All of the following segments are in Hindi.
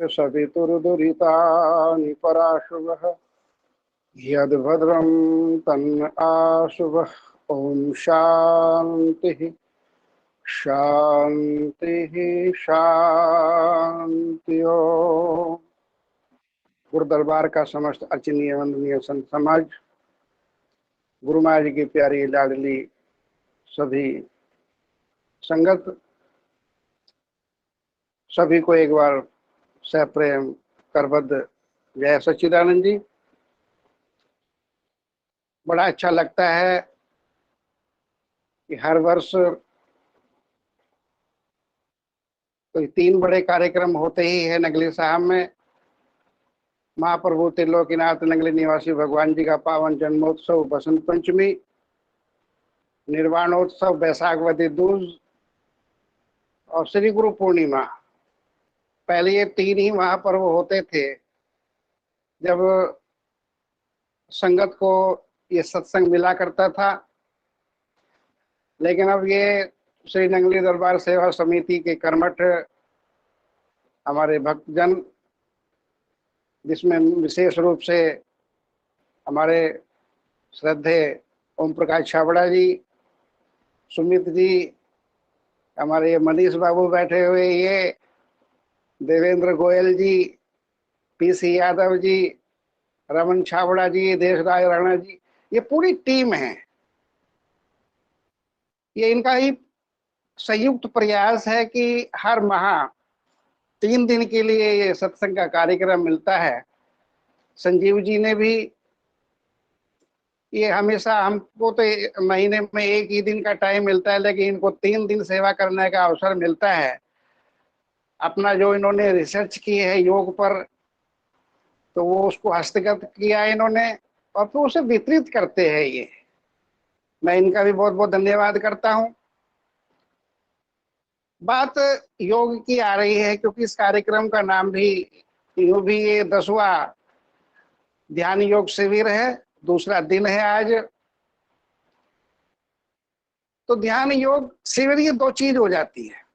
सवितुर्दुरितानि पराशुभः यद्भद्रं तन्न आशुभः। ओम शांति शांति शांति। ओम। गुरु दरबार का समस्त अचिनीय वंदनीय संत समाज, गुरु महाराज जी की प्यारी लाडली सभी संगत, सभी को एक बार सप्रेम करबद्ध जय सच्चिदानंद जी। बड़ा अच्छा लगता है कि हर वर्ष कोई 3 बड़े कार्यक्रम होते ही है नगली साहब में। महाप्रभु त्रिलोकीनाथ नगली निवासी भगवान जी का पावन जन्मोत्सव बसंत पंचमी, निर्वाणोत्सव बैसाख वदी दूज और श्री गुरु पूर्णिमा। पहले ये 3 ही महापर्व होते थे जब संगत को ये सत्संग मिला करता था, लेकिन अब ये श्री नंगली दरबार सेवा समिति के कर्मठ हमारे भक्तजन, जिसमें विशेष रूप से हमारे श्रद्धे ओम प्रकाश छाबड़ा जी, सुमित जी, हमारे मनीष बाबू बैठे हुए, ये देवेंद्र गोयल जी, पीसी यादव जी, रमन छाबड़ा जी, देशराज राणा जी, ये पूरी टीम है। ये इनका ही संयुक्त प्रयास है कि हर माह 3 दिन के लिए ये सत्संग का कार्यक्रम मिलता है। संजीव जी ने भी ये हमेशा, हमको तो महीने में 1 ही दिन का टाइम मिलता है, लेकिन इनको 3 दिन सेवा करने का अवसर मिलता है। अपना जो इन्होंने रिसर्च की है योग पर, तो वो उसको हस्तगत किया इन्होंने और फिर उसे वितरित करते हैं। ये मैं इनका भी बहुत बहुत धन्यवाद करता हूं। बात योग की आ रही है क्योंकि इस कार्यक्रम का नाम भी यूं भी ये 10वां ध्यान योग शिविर है, दूसरा दिन है आज। तो ध्यान योग शिविर ये 2 चीज हो जाती है।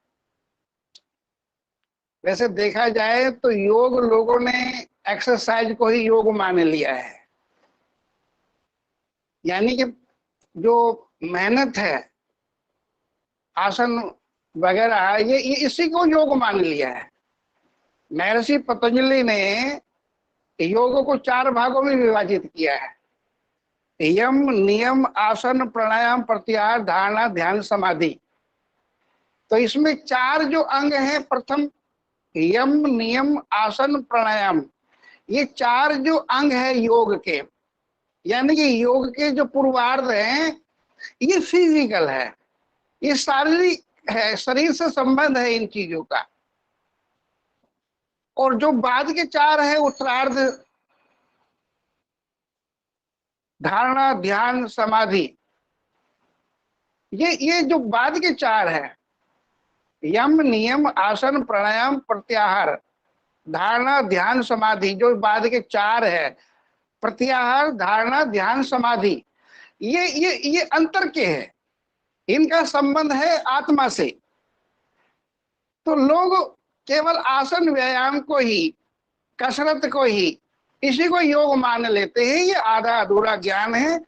वैसे देखा जाए तो योग लोगों ने एक्सरसाइज को ही योग मान लिया है, यानी कि जो मेहनत है, आसन वगैरह, ये इसी को योग मान लिया है। महर्षि पतंजलि ने योग को 4 भागों में विभाजित किया है: यम, नियम, आसन, प्राणायाम, प्रत्याहार, धारणा, ध्यान, समाधि। तो इसमें 4 जो अंग हैं, प्रथम यम, नियम, आसन, प्राणायाम, ये 4 जो अंग है योग के, यानी कि योग के जो पूर्वार्ध हैं, ये फिजिकल है, ये शारीरिक है, शरीर से संबंध है इन चीजों का। और जो बाद के 4 है, उत्तरार्ध, धारणा, ध्यान, समाधि, ये जो बाद के 4 है, यम, नियम, आसन, प्राणायाम, प्रत्याहार, धारणा, ध्यान, समाधि, जो बाद के 4 है, प्रत्याहार, धारणा, ध्यान, समाधि, ये अंतर के है, इनका संबंध है आत्मा से। तो लोग केवल आसन व्यायाम को ही, कसरत को ही, इसी को योग मान लेते हैं। ये आधा अधूरा ज्ञान है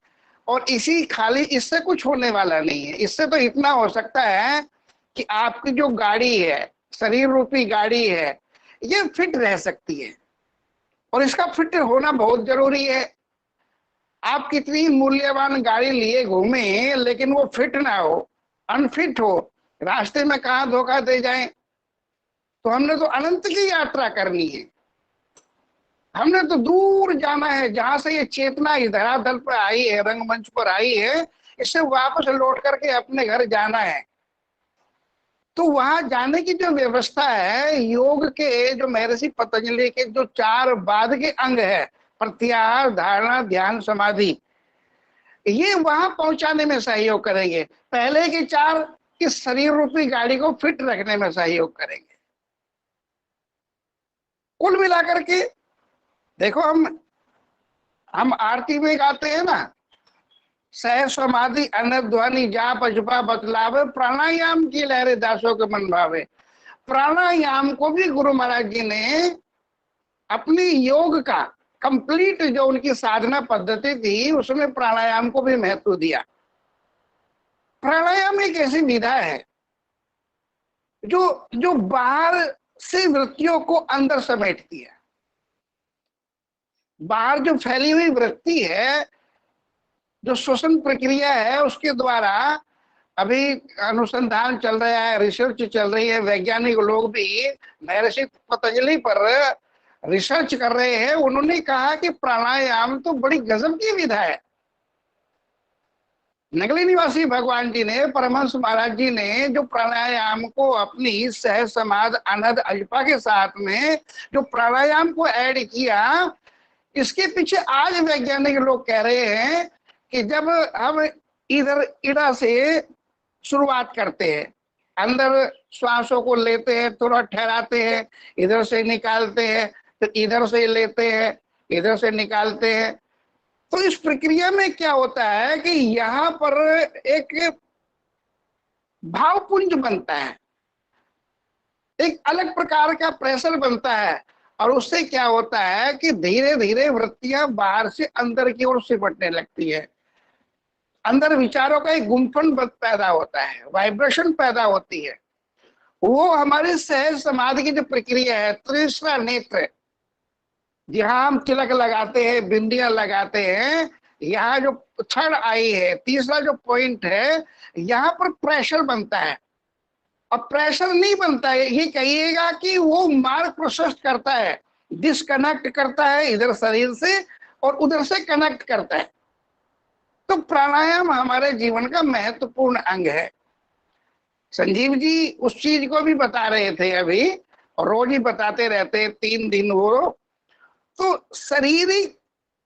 और इसी खाली इससे कुछ होने वाला नहीं है। इससे तो इतना हो सकता है कि आपकी जो गाड़ी है, शरीर रूपी गाड़ी है, ये फिट रह सकती है और इसका फिट होना बहुत जरूरी है। आप कितनी मूल्यवान गाड़ी लिए घूमे, लेकिन वो फिट ना हो, अनफिट हो, रास्ते में कहां धोखा दे जाए। तो हमने तो अनंत की यात्रा करनी है, हमने तो दूर जाना है। जहां से ये चेतना इस धरातल पर आई है, रंगमंच पर आई है, इससे वापस लौट करके अपने घर जाना है। तो वहां जाने की जो व्यवस्था है, योग के जो महर्षि पतंजलि के जो 4 बाद के अंग है, प्रत्याहार, धारणा, ध्यान, समाधि, ये वहां पहुंचाने में सहयोग करेंगे। पहले के 4 इस शरीर रूपी गाड़ी को फिट रखने में सहयोग करेंगे। कुल मिलाकर के देखो, हम आरती में गाते हैं ना, सह समाधि अनध्वनि जाप अजपा बतलावे, प्राणायाम की लहरे दासों के मन भावे। प्राणायाम को भी गुरु महाराज जी ने अपनी योग का कंप्लीट जो उनकी साधना पद्धति थी उसमें प्राणायाम को भी महत्व दिया। प्राणायाम एक ऐसी विधा है जो जो बाहर से वृत्तियों को अंदर समेटती है। बाहर जो फैली हुई वृत्ति है, जो श्वसन प्रक्रिया है, उसके द्वारा अभी अनुसंधान चल रहा है, रिसर्च चल रही है, वैज्ञानिक लोग भी महर्षि पतंजलि पर रिसर्च कर रहे हैं। उन्होंने कहा कि प्राणायाम तो बड़ी गजब की विधा है। नगली निवासी भगवान जी ने, परमहंस महाराज जी ने जो प्राणायाम को अपनी सहज समाध अनहद अजपा के साथ में जो प्राणायाम को ऐड किया, इसके पीछे आज वैज्ञानिक लोग कह रहे हैं कि जब हम इधर इड़ा से शुरुआत करते हैं, अंदर श्वासों को लेते हैं, थोड़ा ठहराते हैं, इधर से निकालते हैं, फिर इधर से लेते हैं, इधर से निकालते हैं, तो इस प्रक्रिया में क्या होता है कि यहाँ पर एक भावपुंज बनता है, एक अलग प्रकार का प्रेशर बनता है, और उससे क्या होता है कि धीरे धीरे वृत्तियां बाहर से अंदर की ओर सिमटने लगती है। अंदर विचारों का एक गुंफन पैदा होता है, वाइब्रेशन पैदा होती है। वो हमारे सहज समाधि की जो प्रक्रिया है, तीसरा नेत्र, जहां हम तिलक लगाते हैं, बिंदियां लगाते हैं, यहाँ जो थर्ड आई है, तीसरा जो पॉइंट है, यहाँ पर प्रेशर बनता है। और प्रेशर नहीं बनता है, ये कहिएगा कि वो मार्ग प्रशस्त करता है, डिस्कनेक्ट करता है इधर शरीर से और उधर से कनेक्ट करता है। तो प्राणायाम हमारे जीवन का महत्वपूर्ण अंग है। संजीव जी उस चीज को भी बता रहे थे अभी, और रोज ही बताते रहते, 3 दिन वो। तो शारीरिक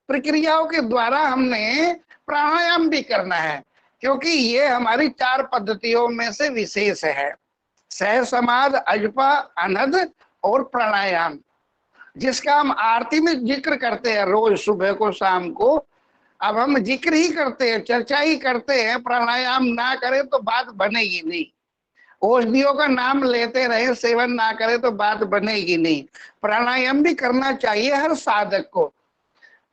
प्रक्रियाओं के द्वारा हमने प्राणायाम भी करना है, क्योंकि ये हमारी 4 पद्धतियों में से विशेष है, सहज समाध, अजपा, अनहद और प्राणायाम, जिसका हम आरती में जिक्र करते हैं रोज सुबह को शाम को। अब हम जिक्र ही करते हैं, चर्चा ही करते हैं, प्राणायाम ना करें तो बात बनेगी नहीं। औषधियों का नाम लेते रहे, सेवन ना करे तो बात बनेगी नहीं। प्राणायाम भी करना चाहिए हर साधक को,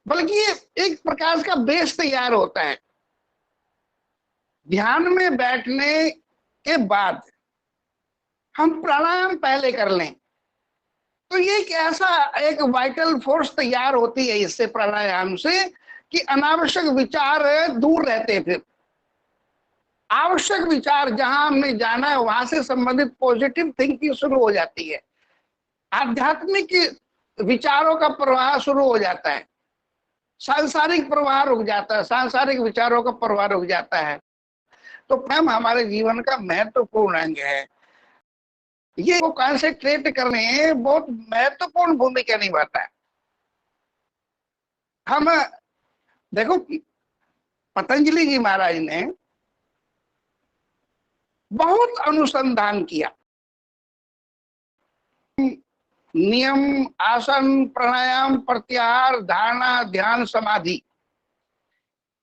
बल्कि ये एक प्रकार का बेस तैयार होता है। ध्यान में बैठने के बाद हम प्राणायाम पहले कर लें तो ये एक ऐसा एक वाइटल फोर्स तैयार होती है इससे, प्राणायाम से, कि अनावश्यक विचार दूर रहते। फिर आवश्यक विचार जहां हमने जाना है वहां से संबंधित पॉजिटिव थिंकिंग शुरू हो जाती है, आध्यात्मिक विचारों का प्रवाह शुरू हो जाता है, सांसारिक प्रवाह रुक जाता है, सांसारिक विचारों का प्रवाह रुक जाता है। तो प्रेम हमारे जीवन का महत्वपूर्ण अंग है। ये को कंसंट्रेट करने बहुत महत्वपूर्ण भूमिका निभाता है। हम देखो, पतंजलि जी महाराज ने बहुत अनुसंधान किया, नियम, आसन, प्राणायाम, प्रत्याहार, धारणा, ध्यान, समाधि,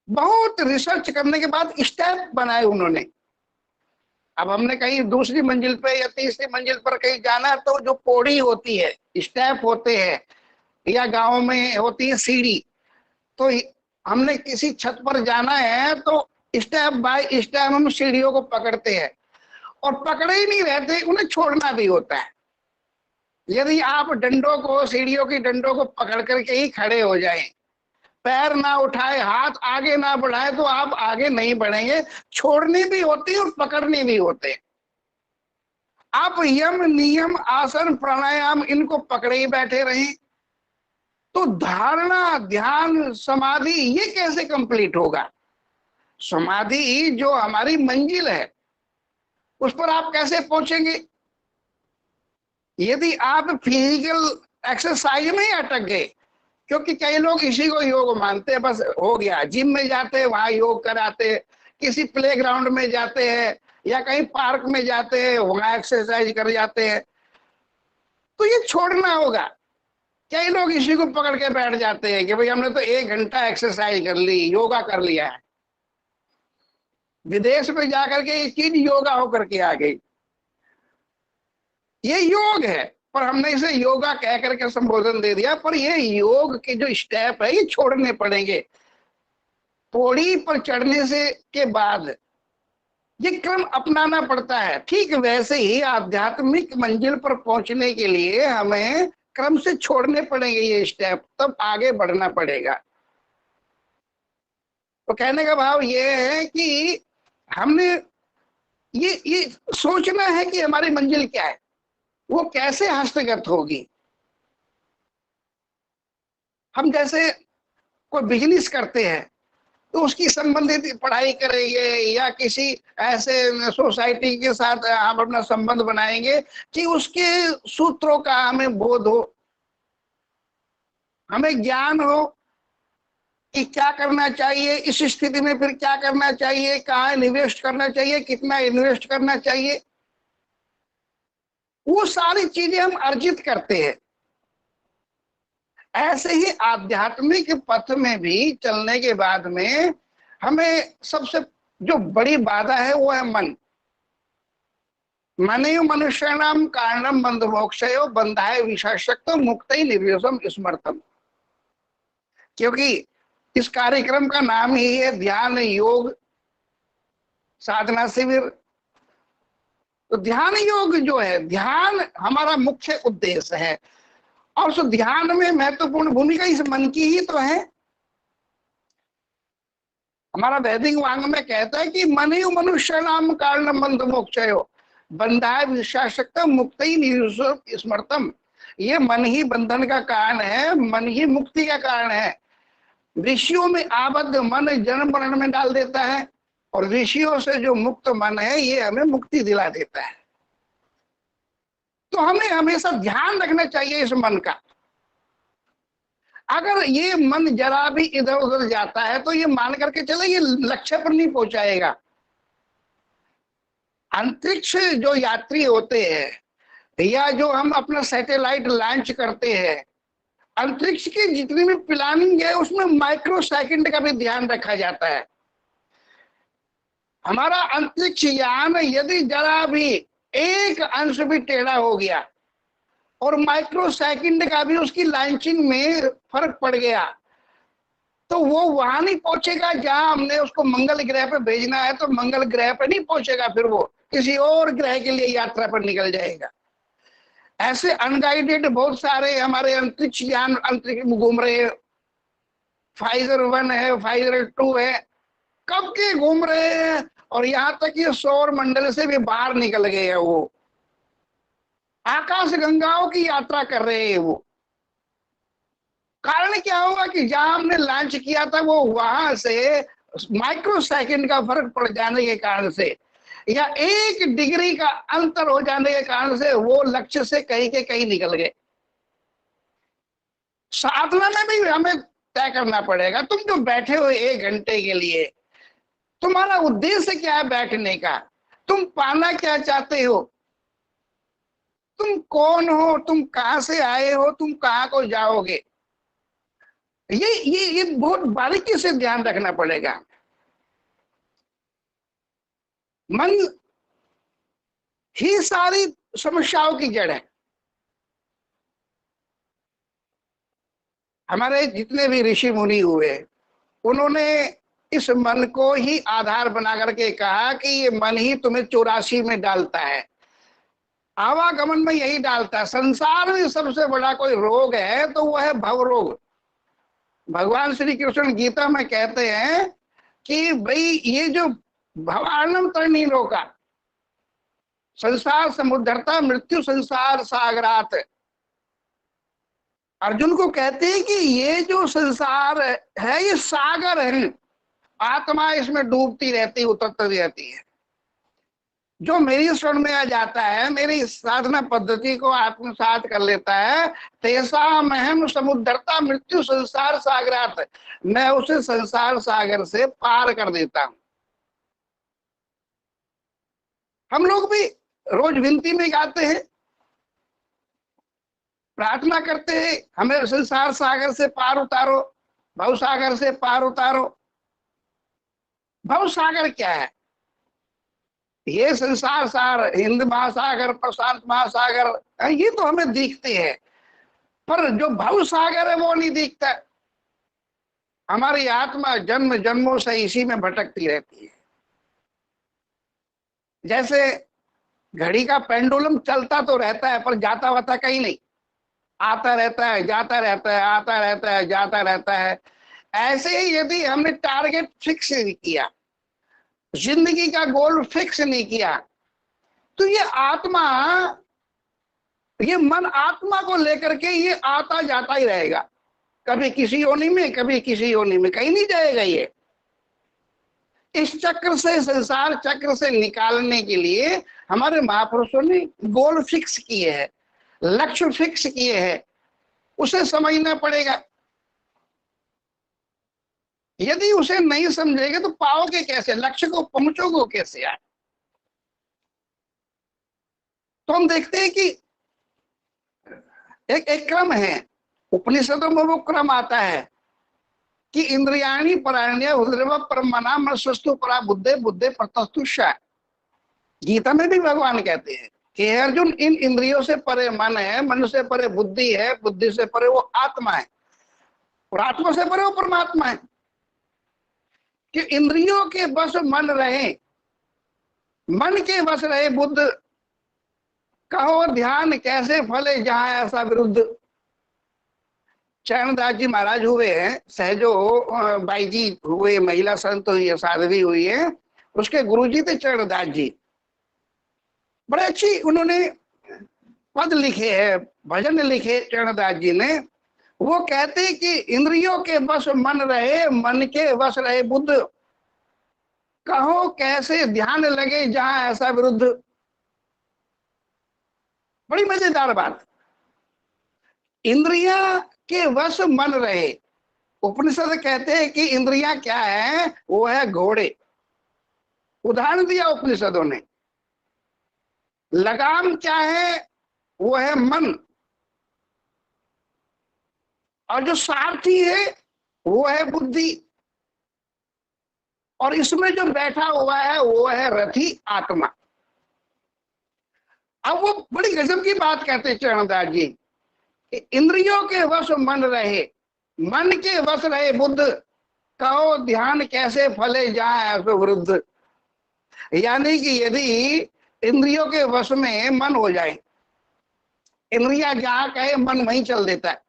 बहुत रिसर्च करने के बाद स्टेप बनाए उन्होंने। अब हमने कहीं दूसरी मंजिल पे या तीसरी मंजिल पर कहीं जाना है तो जो पौड़ी होती है, स्टेप होते हैं, या गांव में होती है सीढ़ी, तो हमने किसी छत पर जाना है तो स्टेप बाय स्टेप हम सीढ़ियों को पकड़ते हैं, और पकड़े ही नहीं रहते, उन्हें छोड़ना भी होता है। यदि आप डंडों को, सीढ़ियों की डंडों को पकड़ करके ही खड़े हो जाएं, पैर ना उठाए, हाथ आगे ना बढ़ाए, तो आप आगे नहीं बढ़ेंगे। छोड़नी भी होती है और पकड़नी भी होते हैं। आप यम, नियम, आसन, प्राणायाम इनको पकड़े ही बैठे रहें तो धारणा, ध्यान, समाधि ये कैसे कंप्लीट होगा? समाधि जो हमारी मंजिल है उस पर आप कैसे पहुंचेंगे? यदि आप फिजिकल एक्सरसाइज में ही अटक गए, क्योंकि कई लोग इसी को योग मानते हैं, बस हो गया, जिम में जाते हैं वहां योग कराते हैं, किसी प्लेग्राउंड में जाते हैं या कहीं पार्क में जाते हैं वहां एक्सरसाइज कर जाते हैं, तो ये छोड़ना होगा। कई लोग इसी को पकड़ के बैठ जाते हैं कि भाई हमने तो 1 घंटा एक्सरसाइज कर ली, योगा कर लिया है। विदेश में जाकर के ये चीज योगा होकर के आ गई। ये योग है, पर हमने इसे योगा कह करके संबोधन दे दिया, पर ये योग के जो स्टेप है ये छोड़ने पड़ेंगे। पौड़ी पर चढ़ने से के बाद ये क्रम अपनाना पड़ता है। ठीक वैसे ही आध्यात्मिक मंजिल पर पहुंचने के लिए हमें क्रम से छोड़ने पड़ेंगे ये स्टेप, तब आगे बढ़ना पड़ेगा। तो कहने का भाव ये है कि हमने ये सोचना है कि हमारी मंजिल क्या है, वो कैसे हस्तगत होगी। हम जैसे कोई बिजनेस करते हैं तो उसकी संबंधित पढ़ाई करेंगे या किसी ऐसे सोसाइटी के साथ हम अपना संबंध बनाएंगे कि उसके सूत्रों का हमें बोध हो, हमें ज्ञान हो कि क्या करना चाहिए इस स्थिति में, फिर क्या करना चाहिए, कहाँ इन्वेस्ट करना चाहिए, कितना इन्वेस्ट करना चाहिए, वो सारी चीजें हम अर्जित करते हैं। ऐसे ही आध्यात्मिक पथ में भी चलने के बाद में हमें सबसे जो बड़ी बाधा है वो है मन। मने मनुष्याणाम कारणम बंध मोक्षयो बंधाय विशेषक्तो मुक्तै निर्विशम स्मर्थम। क्योंकि इस कार्यक्रम का नाम ही है ध्यान योग साधना शिविर। तो ध्यान योग जो है, ध्यान हमारा मुख्य उद्देश्य है, और उस ध्यान में महत्वपूर्ण भूमिका इस मन की ही तो है। हमारा वैदिक वांग में कहता है कि मन ही मनुष्य नाम कारण बंध मोक्षयो बंधाय विशासकता मुक्त ही स्मृतम। ये मन ही बंधन का कारण है, मन ही मुक्ति का कारण है। ऋषियों में आबद्ध मन जन्म मरण में डाल देता है, और ऋषियों से जो मुक्त मन है ये हमें मुक्ति दिला देता है। तो हमें हमेशा ध्यान रखना चाहिए इस मन का। अगर ये मन जरा भी इधर उधर जाता है तो ये मान करके चले ये लक्ष्य पर नहीं पहुंचाएगा। अंतरिक्ष जो यात्री होते हैं या जो हम अपना सैटेलाइट लॉन्च करते हैं, अंतरिक्ष की जितनी भी प्लानिंग है उसमें माइक्रो सेकंड का भी ध्यान रखा जाता है। हमारा अंतरिक्ष यान यदि जरा भी एक अंश भी टेढ़ा हो गया और माइक्रो सेकंड का भी उसकी लॉन्चिंग में फर्क पड़ गया तो वो वहां नहीं पहुंचेगा जहां हमने उसको मंगल ग्रह पे भेजना है। तो मंगल ग्रह पे नहीं पहुंचेगा, फिर वो किसी और ग्रह के लिए यात्रा पर निकल जाएगा। ऐसे अनगाइडेड बहुत सारे हमारे अंतरिक्ष यान अंतरिक्ष में घूम रहे हैं। फाइजर 1 है, फाइजर 2 है, कब के घूम रहे हैं, और यहाँ तक कि सौर मंडल से भी बाहर निकल गए हैं। वो आकाश गंगाओं की यात्रा कर रहे हैं। वो कारण क्या होगा कि जहां हमने लॉन्च किया था वो वहां से माइक्रो सेकंड का फर्क पड़ जाने के कारण से या 1 डिग्री का अंतर हो जाने के कारण से वो लक्ष्य से कहीं के कहीं निकल गए। साधना में भी हमें तय करना पड़ेगा। तुम जो बैठे हो 1 घंटे के लिए, तुम्हारा उद्देश्य क्या है बैठने का, तुम पाना क्या चाहते हो, तुम कौन हो, तुम कहां से आए हो, तुम कहां को जाओगे, ये बहुत बारीकी से ध्यान रखना पड़ेगा। मन ही सारी समस्याओं की जड़ है। हमारे जितने भी ऋषि मुनि हुए उन्होंने इस मन को ही आधार बना करके कहा कि ये मन ही तुम्हें 84 में डालता है, आवागमन में यही डालता है। संसार में सबसे बड़ा कोई रोग है तो वो है भव रोग। भगवान श्री कृष्ण गीता में कहते हैं कि भाई ये जो भवानम तरणी रोका संसार समुद्रता मृत्यु संसार सागरात, अर्जुन को कहते हैं कि ये जो संसार है ये सागर है, आत्मा इसमें डूबती रहती उतरती रहती है। जो मेरी शरण में आ जाता है, मेरी साधना पद्धति को आत्मसात कर लेता है, तेसा महम समुद्रता मृत्यु संसार सागरात, मैं उसे संसार सागर से पार कर देता हूं। हम लोग भी रोज विनती में गाते हैं, प्रार्थना करते हैं, हमें संसार सागर से पार उतारो, भव सागर से पार उतारो। भव सागर क्या है? ये संसार सार, हिंद महासागर, प्रशांत महासागर, ये तो हमें दिखते हैं, पर जो भव सागर है वो नहीं दिखता। हमारी आत्मा जन्म जन्मों से इसी में भटकती रहती है। जैसे घड़ी का पेंडुलम चलता तो रहता है पर जाता वाता कहीं नहीं, आता रहता है, जाता रहता है, आता रहता है, जाता रहता है। ऐसे ही यदि हमने टारगेट फिक्स नहीं किया, जिंदगी का गोल फिक्स नहीं किया, तो ये आत्मा, ये मन आत्मा को लेकर के ये आता जाता ही रहेगा, कभी किसी योनि में, कभी किसी योनि में, कहीं नहीं जाएगा ये। इस चक्र से, संसार चक्र से निकालने के लिए हमारे महापुरुषों ने गोल फिक्स किए हैं, लक्ष्य फिक्स किए हैं, उसे समझना पड़ेगा। यदि उसे नहीं समझेगा तो पाओगे कैसे, लक्ष्य को पहुंचोगे कैसे आप? तो हम देखते हैं कि एक क्रम है, उपनिषदों में वो क्रम आता है कि इंद्रियाणी परायण्य हृदय परमना मनस्तु परा बुद्धे बुद्धे प्रतस्तु श। गीता में भी भगवान कहते हैं कि अर्जुन, इन इंद्रियों से परे मन है, मन से परे बुद्धि है, बुद्धि से परे वो आत्मा है, और आत्मा से परे वो परमात्मा है। कि इंद्रियों के बस मन रहे, मन के बस रहे बुद्ध, कहो ध्यान कैसे फले जहां ऐसा विरुद्ध। चरणदास जी महाराज हुए हैं, सहजो बाई जी हुए, महिला संत हुई है, साध्वी हुई है, उसके गुरुजी थे चरणदास जी। बड़े अच्छी उन्होंने पद लिखे हैं, भजन लिखे चरणदास जी ने। वो कहते कि इंद्रियों के बस मन रहे, मन के वश रहे बुद्ध, कहो कैसे ध्यान लगे जहां ऐसा विरुद्ध। बड़ी मजेदार बात, इंद्रिया के वश मन रहे। उपनिषद कहते हैं कि इंद्रियां क्या है, वो है घोड़े। उदाहरण दिया उपनिषदों ने। लगाम क्या है, वो है मन। और जो सारथी है वो है बुद्धि, और इसमें जो बैठा हुआ है वो है रथी आत्मा। अब वो बड़ी गजब की बात कहते हैं चरणदास जी, इंद्रियों के वश मन रहे, मन के वश रहे बुद्ध, कहो ध्यान कैसे फले जहां ऐसे वृद्ध। यानी कि यदि इंद्रियों के वश में मन हो जाए, इंद्रिया जहां कहे मन वहीं चल देता है।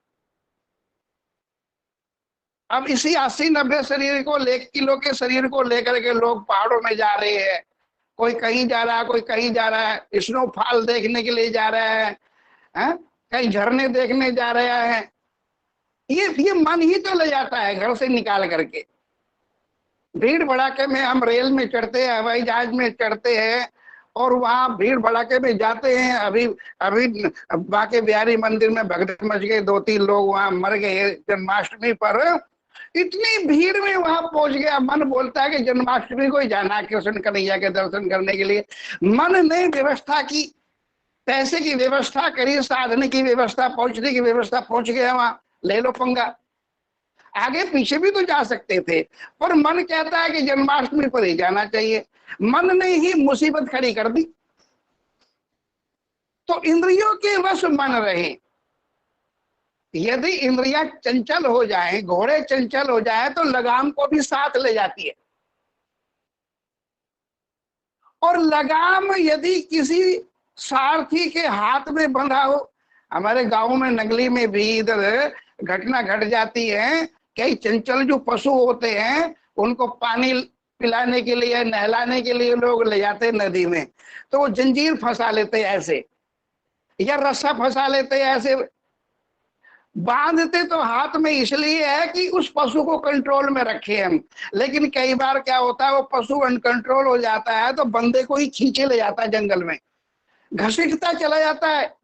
अब इसी 80-90 शरीर को, 1 किलो के शरीर को लेकर के लोग पहाड़ों में जा रहे हैं, कोई कहीं जा रहा है, कोई कहीं जा रहा है, स्नोफॉल देखने के लिए जा रहा है, कहीं झरने देखने जा रहा है। ये मन ही तो ले जाता है घर से निकाल करके। भीड़ भड़ाके में हम रेल में चढ़ते हैं, हवाई जहाज में चढ़ते हैं, और वहां भीड़ भड़ाके में जाते हैं। अभी अभी बाके बिहारी मंदिर में भगदड़ मच गए, 2-3 लोग वहां मर गए जन्माष्टमी पर। इतनी भीड़ में वहां पहुंच गया, मन बोलता है कि जन्माष्टमी को ही जाना कृष्ण कन्हैया के दर्शन करने के लिए। मन ने व्यवस्था की, पैसे की व्यवस्था करी, साधन की व्यवस्था, पहुंचने की व्यवस्था, पहुंच गया वहां, ले लो पंगा। आगे पीछे भी तो जा सकते थे, पर मन कहता है कि जन्माष्टमी पर ही जाना चाहिए। मन ने ही मुसीबत खड़ी कर दी। तो इंद्रियों के वश मन रहे। यदि इंद्रियां चंचल हो जाए, घोड़े चंचल हो जाए, तो लगाम को भी साथ ले जाती है। और लगाम यदि किसी सारथी के हाथ में बंधा हो, हमारे गांव में नगली में भी इधर घटना घट जाती है, कई चंचल जो पशु होते हैं उनको पानी पिलाने के लिए, नहलाने के लिए लोग ले जाते हैं नदी में, तो वो जंजीर फंसा लेते हैं ऐसे, या रस्सा फंसा लेते हैं ऐसे। बांधते तो हाथ में इसलिए है कि उस पशु को कंट्रोल में रखे हम, लेकिन कई बार क्या होता है, वो पशु अनकंट्रोल हो जाता है तो बंदे को ही खींचे ले जाता है जंगल में, घसीटता चला जाता है।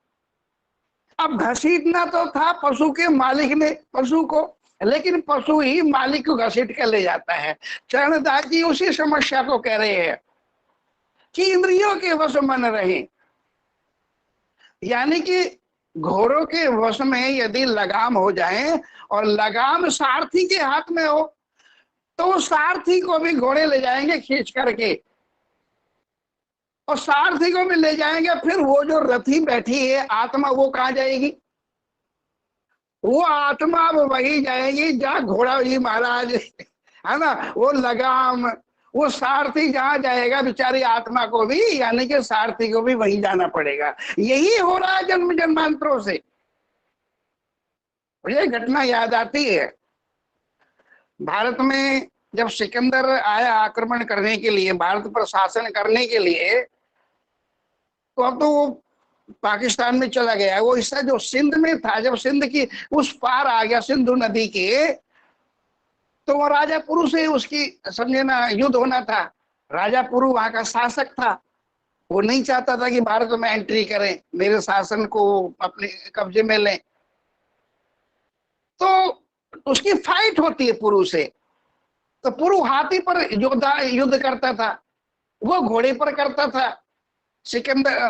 अब घसीटना तो था पशु के मालिक ने पशु को, लेकिन पशु ही मालिक को घसीट कर ले जाता है। चरणदास जी उसी समस्या को कह रहे हैं कि इंद्रियों के वश मन रहे। यानी कि घोड़ों के वश में यदि लगाम हो जाए, और लगाम सारथी के हाथ में हो, तो सारथी को भी घोड़े ले जाएंगे खींच करके। और सारथी को भी ले जाएंगे, फिर वो जो रथी बैठी है आत्मा वो कहाँ जाएगी? वो आत्मा अब वही जाएगी जहाँ घोड़ा जी महाराज है ना, वो लगाम, वो सारथी जहाँ जाएगा बेचारी आत्मा को भी, यानी कि सारथी को भी वहीं जाना पड़ेगा। यही हो रहा है जन्म जन्मांतरों से। मुझे घटना याद आती है, भारत में जब सिकंदर आया आक्रमण करने के लिए, भारत पर शासन करने के लिए, तो अब तो वो पाकिस्तान में चला गया। वो इससे जो सिंध में था, जब सिंध की उस पार आ गया सिंधु नदी के, तो वो राजा पुरु से उसकी समझे ना युद्ध होना था। राजा पुरु वहां का शासक था, वो नहीं चाहता था कि भारत में एंट्री करें, मेरे शासन को अपने कब्जे में लें। तो उसकी फाइट होती है पुरु से। तो पुरु हाथी पर योद्धा युद्ध करता था, वो घोड़े पर करता था। सिकंदर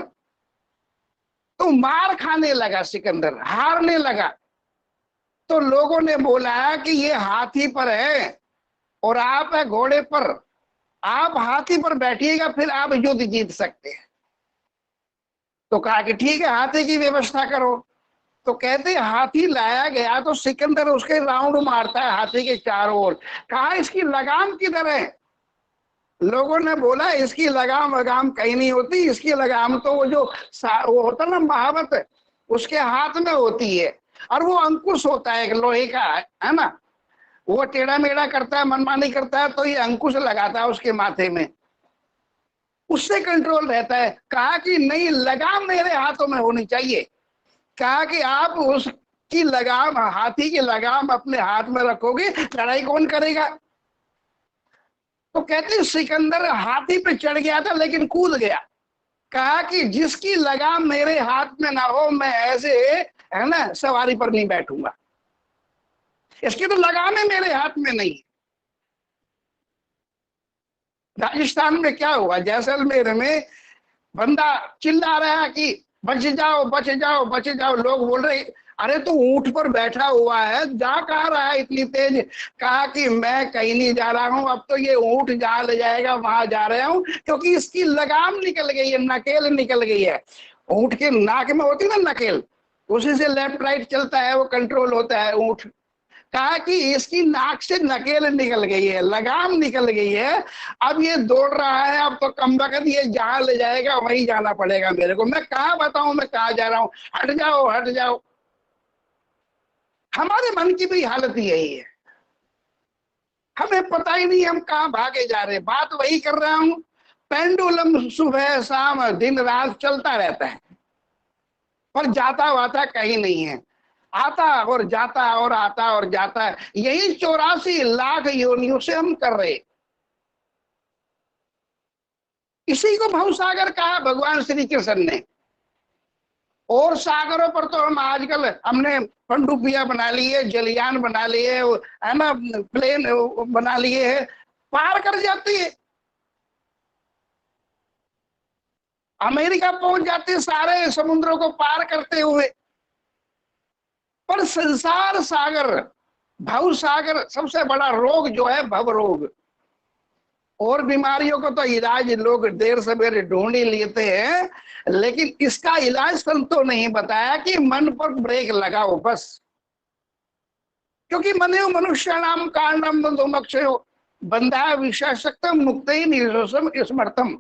तो मार खाने लगा, सिकंदर हारने लगा। तो लोगों ने बोला कि ये हाथी पर है और आप है घोड़े पर, आप हाथी पर बैठिएगा फिर आप युद्ध जीत सकते हैं। तो कहा कि ठीक है, हाथी की व्यवस्था करो। तो कहते हाथी लाया गया तो सिकंदर उसके राउंड मारता है हाथी के चारों ओर। कहा इसकी लगाम किधर है? लोगों ने बोला इसकी लगाम वगाम कहीं नहीं होती, इसकी लगाम तो वो जो वो होता ना महावत, उसके हाथ में होती है। और वो अंकुश होता है एक लोहे का, है ना, वो टेढ़ा मेढ़ा करता है, मनमानी करता है, तो ये अंकुश लगाता है उसके माथे में, उससे कंट्रोल रहता है। कहा कि नहीं, लगाम मेरे हाथों में होनी चाहिए। कहा कि आप उसकी लगाम, हाथी की लगाम अपने हाथ में रखोगे, लड़ाई कौन करेगा? तो कहते सिकंदर हाथी पे चढ़ गया था लेकिन कूद गया। कहा कि जिसकी लगाम मेरे हाथ में ना हो, मैं ऐसे, है ना, सवारी पर नहीं बैठूंगा। इसकी तो लगामें मेरे हाथ में नहीं। राजस्थान में क्या हुआ, जैसलमेर में बंदा चिल्ला रहा है कि बच जाओ बच जाओ बच जाओ। लोग बोल रहे अरे तू ऊंट पर बैठा हुआ है, जा कहाँ रहा है इतनी तेज? कहा कि मैं कहीं नहीं जा रहा हूं, अब तो ये ऊंट जहां ले जाएगा वहां जा रहा हूं, क्योंकि इसकी लगाम निकल गई है, नकेल निकल गई है। ऊंट के नाक में होती ना नकेल, उसी से लेफ्ट राइट चलता है, वो कंट्रोल होता है ऊंट। कहा कि इसकी नाक से नकेल निकल गई है, लगाम निकल गई है, अब ये दौड़ रहा है, अब तो कम वक्त ये जहां ले जाएगा वहीं जाना पड़ेगा मेरे को। मैं कहा बताऊं मैं कहा जा रहा हूं, हट जाओ हट जाओ। हमारे मन की भी हालत यही है, हमें पता ही नहीं हम कहाँ भागे जा रहे। बात वही कर रहा हूं, पेंडुलम सुबह शाम दिन रात चलता रहता है, पर जाता वाता कहीं नहीं है। आता और जाता और आता और जाता है, यही 84 लाख योनियों से हम कर रहे। इसी को भवसागर कहा भगवान श्री कृष्ण ने। और सागरों पर तो हम आजकल हमने पनडुब्बियां बना ली है, जलयान बना लिए है ना, प्लेन बना लिए है, पार कर जाती है, अमेरिका पहुंच जाती है सारे समुद्रों को पार करते हुए। पर संसार सागर, भव सागर, सबसे बड़ा रोग जो है भव रोग। और बीमारियों को तो इलाज लोग देर सवेरे ढूंढ ही लेते हैं, लेकिन इसका इलाज संतों नहीं बताया कि मन पर ब्रेक लगाओ बस। क्योंकि मने मनुष्य नाम कारणम बंधुमक्षयो बंधा विशेषक्तम मुक्त ही निर्दोषम स्मर्थम।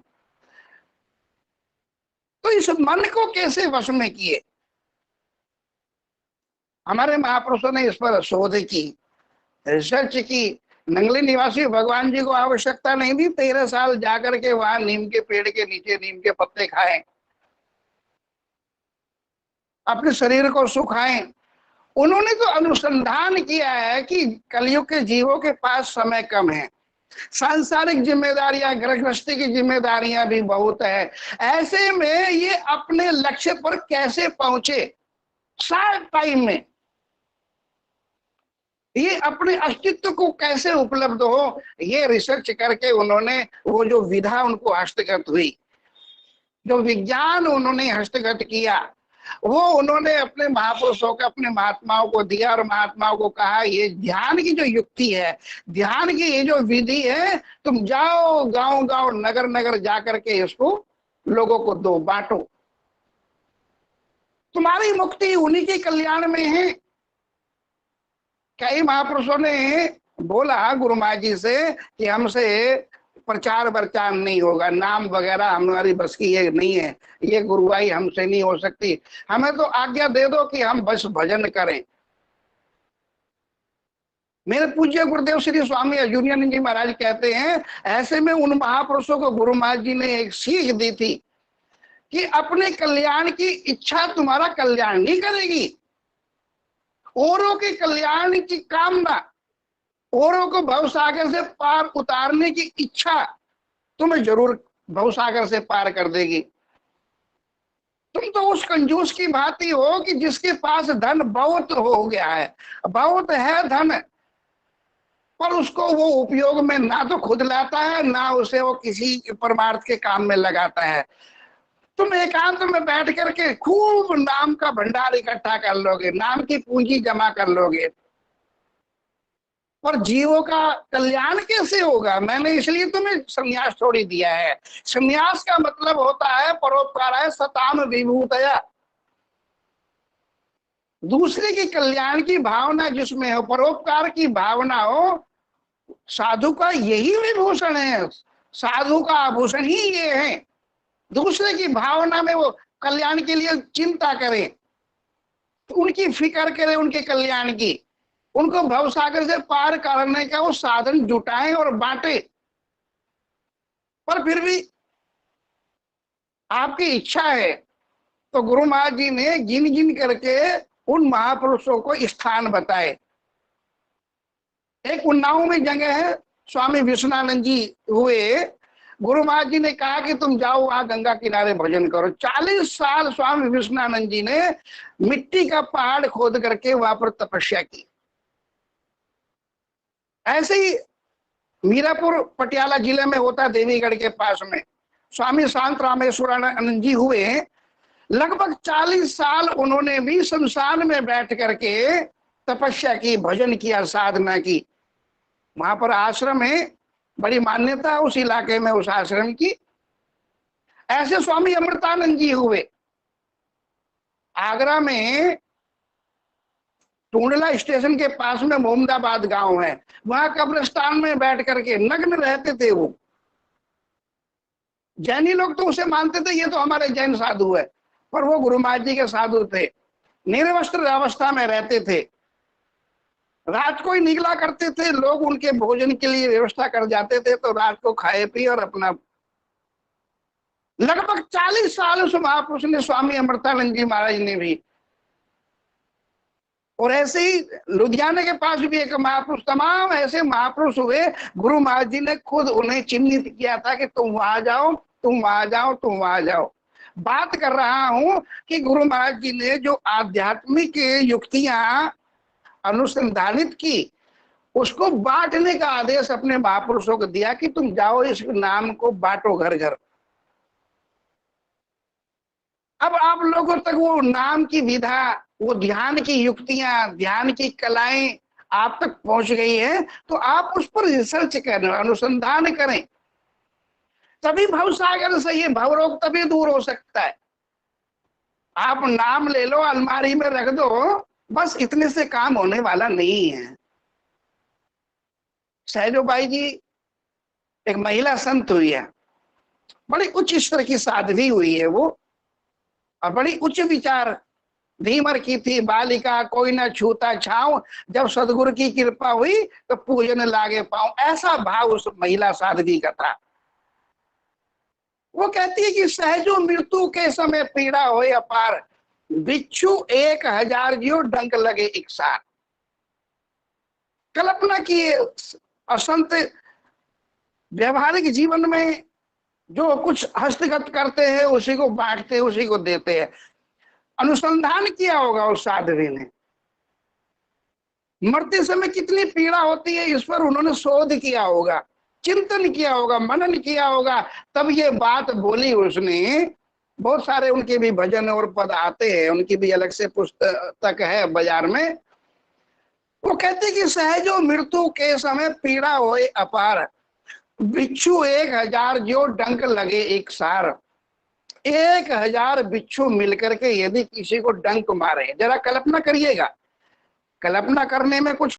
तो इस मन को कैसे वश में किए? हमारे महापुरुषों ने इस पर शोध की, रिसर्च की। नंगली निवासी भगवान जी को आवश्यकता नहीं थी 13 साल जाकर के वहां नीम के पेड़ के नीचे नीम के पत्ते खाएं, अपने शरीर को सुखाएं। उन्होंने तो अनुसंधान किया है कि कलयुग के जीवों के पास समय कम है, सांसारिक जिम्मेदारियां, गृहस्थी की जिम्मेदारियां भी बहुत है। ऐसे में ये अपने लक्ष्य पर कैसे पहुंचे शॉर्ट टाइम में, ये अपने अस्तित्व को कैसे उपलब्ध हो, ये रिसर्च करके उन्होंने वो जो विधा उनको हस्तगत हुई, जो विज्ञान उन्होंने हस्तगत किया, वो उन्होंने अपने महापुरुषों को, अपने महात्माओं को दिया। और महात्माओं को कहा ये ध्यान की जो युक्ति है, ध्यान की ये जो विधि है, तुम जाओ गांव गांव नगर नगर जाकर के इसको लोगों को दो, बांटो। तुम्हारी मुक्ति उन्हीं के कल्याण में है। कई महापुरुषों ने बोला गुरु महाराज जी से कि हमसे प्रचार प्रचार नहीं होगा, नाम वगैरह हमारी बस की ये नहीं है, ये गुरुवाई हमसे नहीं हो सकती, हमें तो आज्ञा दे दो कि हम बस भजन करें। मेरे पूज्य गुरुदेव श्री स्वामी अजूनियानंद जी महाराज कहते हैं, ऐसे में उन महापुरुषों को गुरु महाराज जी ने एक सीख दी थी कि अपने कल्याण की इच्छा तुम्हारा कल्याण नहीं करेगी, औरों के कल्याण की कामना, औरों को भवसागर से पार उतारने की इच्छा तुम्हें जरूर भवसागर से पार कर देगी। तुम तो उस कंजूस की भांति हो कि जिसके पास धन बहुत हो गया है, बहुत है धन, पर उसको वो उपयोग में ना तो खुद लाता है, ना उसे वो किसी परमार्थ के काम में लगाता है। तुम एकांत में बैठ करके खूब नाम का भंडार इकट्ठा कर लोगे, नाम की पूंजी जमा कर लोगे, पर जीवों का कल्याण कैसे होगा? मैंने इसलिए तुम्हें संन्यास छोड़ी दिया है। संन्यास का मतलब होता है परोपकार है सताम विभूतया, दूसरे के कल्याण की भावना जिसमें हो, परोपकार की भावना हो, साधु का यही विभूषण है। साधु का आभूषण ही ये है, दूसरे की भावना में वो कल्याण के लिए चिंता करें, उनकी फिक्र करें, उनके कल्याण की, उनको भवसागर से पार करने का वो साधन जुटाएं और बांटे। पर फिर भी आपकी इच्छा है तो गुरु महाराज जी ने गिन गिन करके उन महापुरुषों को स्थान बताए। एक उन्नाव में जगह है, स्वामी विश्वनानंद जी हुए, गुरु महाराज जी ने कहा कि तुम जाओ वहां गंगा किनारे भजन करो। 40 साल स्वामी विश्वनानंद जी ने मिट्टी का पहाड़ खोद करके वहां पर तपस्या की। ऐसे ही मीरापुर पटियाला जिले में होता है, देवीगढ़ के पास में, स्वामी शांत रामेश्वरानंद जी हुए। लगभग 40 साल उन्होंने भी शमशान में बैठ करके तपस्या की, भजन किया, साधना की। वहां पर आश्रम है, बड़ी मान्यता उस इलाके में उस आश्रम की। ऐसे स्वामी अमृतानंद जी हुए। आगरा में टूंडला स्टेशन के पास में मोहम्मदाबाद गांव है, वहां कब्रिस्तान में बैठ करके नग्न रहते थे वो। जैनी लोग तो उसे मानते थे ये तो हमारे जैन साधु है, पर वो गुरु महाराज जी के साधु थे। निर्वस्त्र अवस्था में रहते थे, रात को ही निकला करते थे, लोग उनके भोजन के लिए व्यवस्था कर जाते थे तो रात को खाए पिए और अपना। लगभग 40 साल उस महापुरुष ने, स्वामी अमृतानंद जी महाराज ने भी। और ऐसे ही लुधियाना के पास भी एक महापुरुष, तमाम ऐसे महापुरुष हुए। गुरु महाराज जी ने खुद उन्हें चिन्हित किया था कि तुम वहां जाओ, तुम वहां जाओ, तुम वहां जाओ। बात कर रहा हूं कि गुरु महाराज जी ने जो आध्यात्मिक युक्तियां अनुसंधानित की, उसको बांटने का आदेश अपने महापुरुषों को दिया कि तुम जाओ इस नाम को बांटो घर घर। अब आप लोगों तक वो नाम की विधा, वो ध्यान की युक्तियां, ध्यान की कलाएं आप तक पहुंच गई है, तो आप उस पर रिसर्च करें, अनुसंधान करें, तभी भवसागर से ये भवरोग तभी दूर हो सकता है। आप नाम ले लो, अलमारी में रख दो, बस इतने से काम होने वाला नहीं है। सहजोबाई जी एक महिला संत हुई है, बड़ी उच्च स्तर की साध्वी हुई है वो, और बड़ी उच्च विचार धीमर की थी। बालिका कोई न छूता छाँव, जब सदगुरु की कृपा हुई तो पूजन लागे पाऊं, ऐसा भाव उस महिला साध्वी का था। वो कहती है कि सहजो मृत्यु के समय पीड़ा होए अपार, बिच्छू 1000 जियो डंक लगे एक साथ। कल्पना की असंत व्यवहारिक जीवन में जो कुछ हस्तगत करते हैं उसी को बांटते हैं, उसी को देते हैं। अनुसंधान किया होगा उस साध्वी ने, मरते समय कितनी पीड़ा होती है इस पर उन्होंने शोध किया होगा, चिंतन किया होगा, मनन किया होगा, तब ये बात बोली उसने। बहुत सारे उनके भी भजन और पद आते हैं, उनकी भी अलग से पुस्तक है बाजार में। वो कहते कि सहजो मृत्यु के समय पीड़ा होए अपार, बिच्छू 1000 जो डंक लगे एक सार। 1000 बिच्छू मिलकर के यदि किसी को डंक मारे, जरा कल्पना करिएगा, कल्पना करने में कुछ